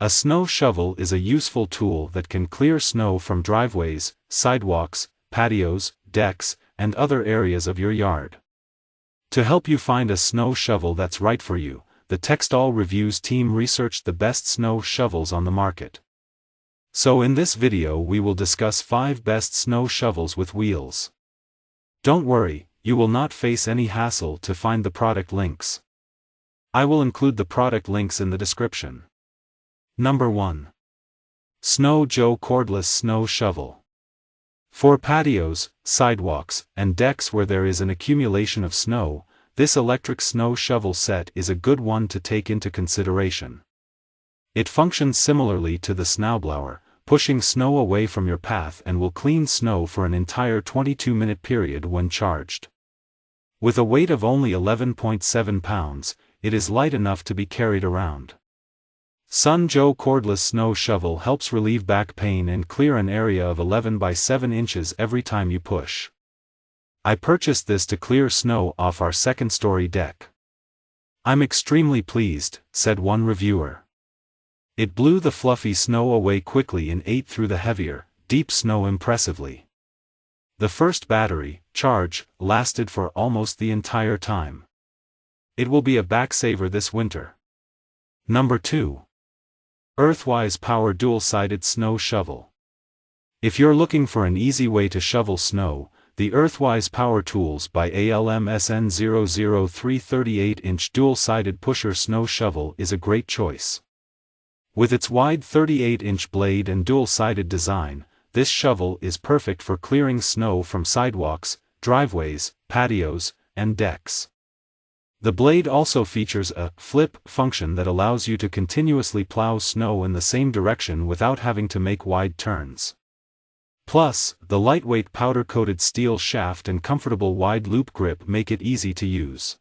A snow shovel is a useful tool that can clear snow from driveways, sidewalks, patios, decks, and other areas of your yard. To help you find a snow shovel that's right for you, the Textile Reviews team researched the best snow shovels on the market. So in this video we will discuss 5 best snow shovels with wheels. Don't worry, you will not face any hassle to find the product links. I will include the product links in the description. Number 1. Snow Joe Cordless Snow Shovel. For patios, sidewalks, and decks where there is an accumulation of snow, this electric snow shovel set is a good one to take into consideration. It functions similarly to the snowblower, pushing snow away from your path and will clean snow for an entire 22-minute period when charged. With a weight of only 11.7 pounds, it is light enough to be carried around. Sun Joe Cordless Snow Shovel helps relieve back pain and clear an area of 11 by 7 inches every time you push. I purchased this to clear snow off our second-story deck. I'm extremely pleased, said one reviewer. It blew the fluffy snow away quickly and ate through the heavier, deep snow impressively. The first battery charge lasted for almost the entire time. It will be a backsaver this winter. Number 2. Earthwise Power Dual-Sided Snow Shovel. If you're looking for an easy way to shovel snow, the Earthwise Power Tools by ALM-SN 003 38-inch dual-sided pusher snow shovel is a great choice. With its wide 38-inch blade and dual-sided design, this shovel is perfect for clearing snow from sidewalks, driveways, patios, and decks. The blade also features a flip function that allows you to continuously plow snow in the same direction without having to make wide turns. Plus, the lightweight powder-coated steel shaft and comfortable wide loop grip make it easy to use.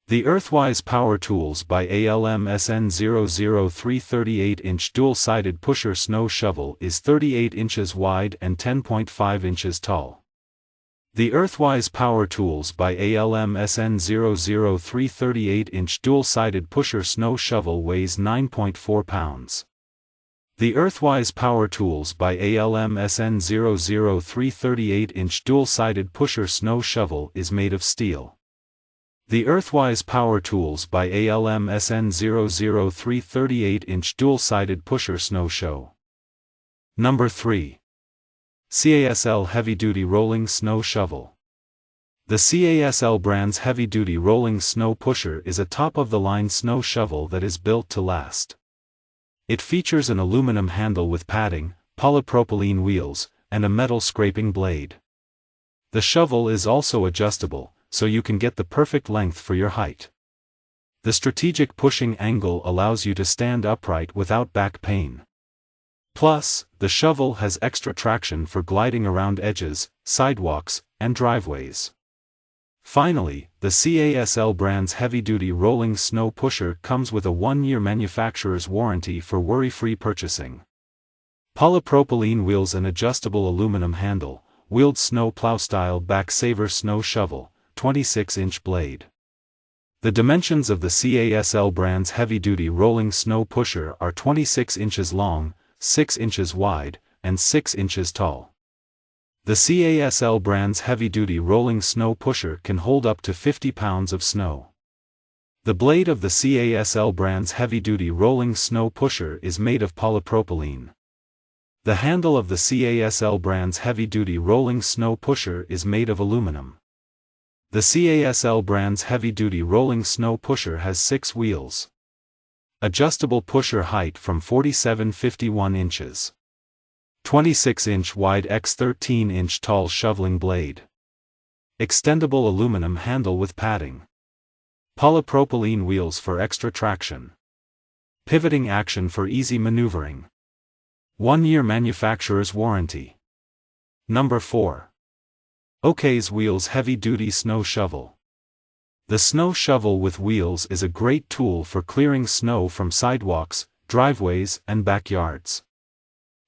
The Earthwise Power Tools by ALM-SN 003 38-inch dual-sided pusher snow shovel is 38 inches wide and 10.5 inches tall. The Earthwise Power Tools by ALM-SN 003 38-inch dual-sided pusher snow shovel weighs 9.4 pounds. The Earthwise Power Tools by ALM-SN 003 38-inch dual-sided pusher snow shovel is made of steel. The Earthwise Power Tools by ALM-SN 003 38-inch dual-sided pusher snow shovel. Number 3. CASL Heavy-Duty Rolling Snow Shovel. The CASL brand's heavy-duty rolling snow pusher is a top-of-the-line snow shovel that is built to last. It features an aluminum handle with padding, polypropylene wheels, and a metal scraping blade. The shovel is also adjustable, so you can get the perfect length for your height. The strategic pushing angle allows you to stand upright without back pain. Plus, the shovel has extra traction for gliding around edges, sidewalks, and driveways. Finally, the CASL brand's heavy-duty rolling snow pusher comes with a 1-year manufacturer's warranty for worry-free purchasing. Polypropylene wheels and adjustable aluminum handle, wheeled snow plow-style backsaver snow shovel, 26-inch blade. The dimensions of the CASL brand's heavy-duty rolling snow pusher are 26 inches long, 6 inches wide, and 6 inches tall. The CASL brand's heavy-duty rolling snow pusher can hold up to 50 pounds of snow. The blade of the CASL brand's heavy-duty rolling snow pusher is made of polypropylene. The handle of the CASL brand's heavy-duty rolling snow pusher is made of aluminum. The CASL brand's heavy-duty rolling snow pusher has 6 wheels. Adjustable pusher height from 47-51 inches. 26-inch wide x 13-inch tall shoveling blade. Extendable aluminum handle with padding. Polypropylene wheels for extra traction. Pivoting action for easy maneuvering. 1-year manufacturer's warranty. Number 4. OK's Wheels Heavy-Duty Snow Shovel. The snow shovel with wheels is a great tool for clearing snow from sidewalks, driveways, and backyards.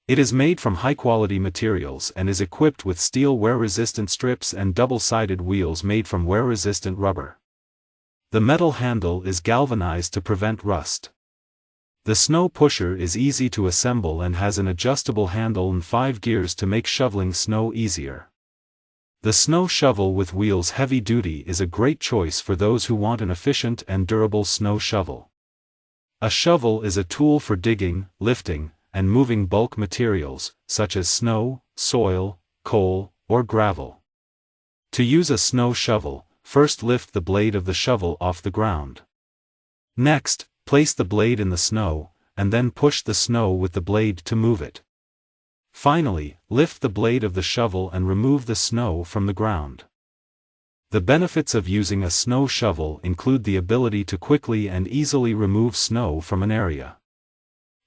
It is made from high-quality materials and is equipped with steel wear-resistant strips and double-sided wheels made from wear-resistant rubber. The metal handle is galvanized to prevent rust. The snow pusher is easy to assemble and has an adjustable handle and 5 gears to make shoveling snow easier. The snow shovel with wheels heavy duty is a great choice for those who want an efficient and durable snow shovel. A shovel is a tool for digging, lifting, and moving bulk materials, such as snow, soil, coal, or gravel. To use a snow shovel, first lift the blade of the shovel off the ground. Next, place the blade in the snow, and then push the snow with the blade to move it. Finally, lift the blade of the shovel and remove the snow from the ground. The benefits of using a snow shovel include the ability to quickly and easily remove snow from an area.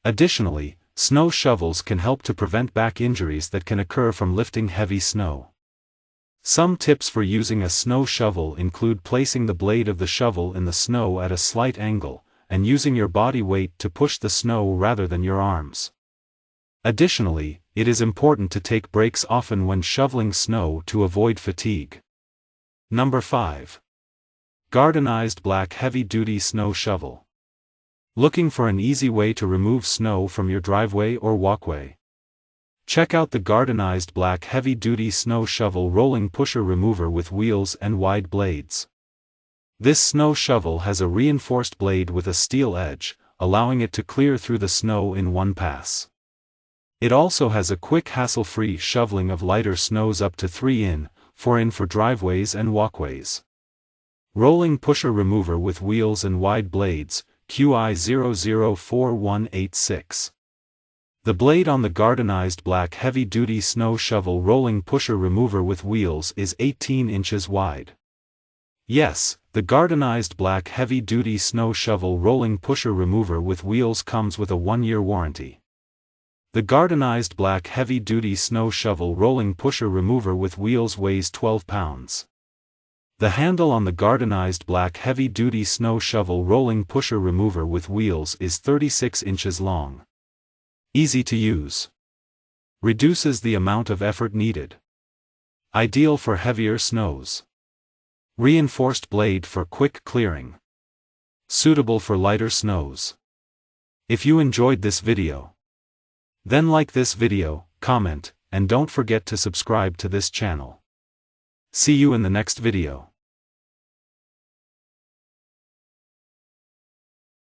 Additionally, snow shovels can help to prevent back injuries that can occur from lifting heavy snow. Some tips for using a snow shovel include placing the blade of the shovel in the snow at a slight angle, and using your body weight to push the snow rather than your arms. Additionally, it is important to take breaks often when shoveling snow to avoid fatigue. Number 5. Gardenized Black Heavy-Duty Snow Shovel. Looking for an easy way to remove snow from your driveway or walkway? Check out the Gardenized Black Heavy-Duty Snow Shovel Rolling Pusher Remover with wheels and wide blades. This snow shovel has a reinforced blade with a steel edge, allowing it to clear through the snow in one pass. It also has a quick hassle-free shoveling of lighter snows up to 3 in, 4 in for driveways and walkways. Rolling Pusher Remover with wheels and wide blades, QI004186. The blade on the Gardenized Black Heavy-Duty Snow Shovel Rolling Pusher Remover with wheels is 18 inches wide. Yes, the Gardenized Black Heavy-Duty Snow Shovel Rolling Pusher Remover with wheels comes with a 1-year warranty. The Gardenized Black Heavy-Duty Snow Shovel Rolling Pusher Remover with wheels weighs 12 pounds. The handle on the Gardenized Black Heavy-Duty Snow Shovel Rolling Pusher Remover with wheels is 36 inches long. Easy to use. Reduces the amount of effort needed. Ideal for heavier snows. Reinforced blade for quick clearing. Suitable for lighter snows. If you enjoyed this video, then like this video, comment, and don't forget to subscribe to this channel. See you in the next video.